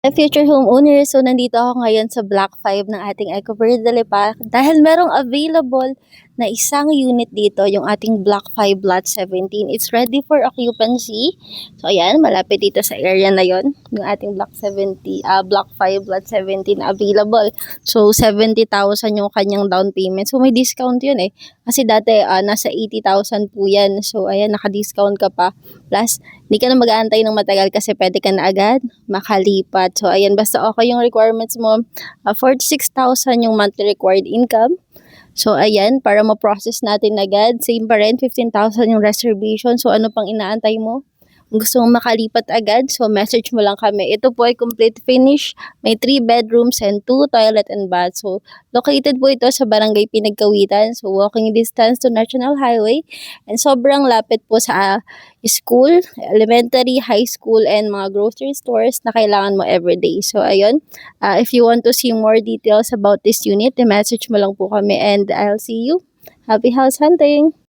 Future homeowner, so nandito ako ngayon sa Block 5 ng ating Eco Verde Lipa dahil merong available na isang unit dito, yung ating Block 5 Lot 17. It's ready for occupancy. So ayan, malapit dito sa area na yon, yung ating Block 5 Lot 17 available. So 70,000 yung kanyang down payment. So may discount yun eh. Kasi dati nasa 80,000 po yan. So ayan, naka-discount ka pa. Plus, hindi ka na mag-aantay ng matagal kasi pwede ka na agad makalipat. So, ayan, basta okay yung requirements mo. 46,000 yung monthly required income. So, ayan, para ma-process natin agad. Same pa rin, 15,000 yung reservation. So, ano pang inaantay mo? Kung gusto mong makalipat agad, so message mo lang kami. Ito po ay complete finish. May 3 bedrooms and 2 toilet and bath. So, located po ito sa Barangay Pinagkawitan. So, walking distance to National Highway. And sobrang lapit po sa school, elementary, high school, and mga grocery stores na kailangan mo everyday. So, ayun. If you want to see more details about this unit, message mo lang po kami and I'll see you. Happy house hunting!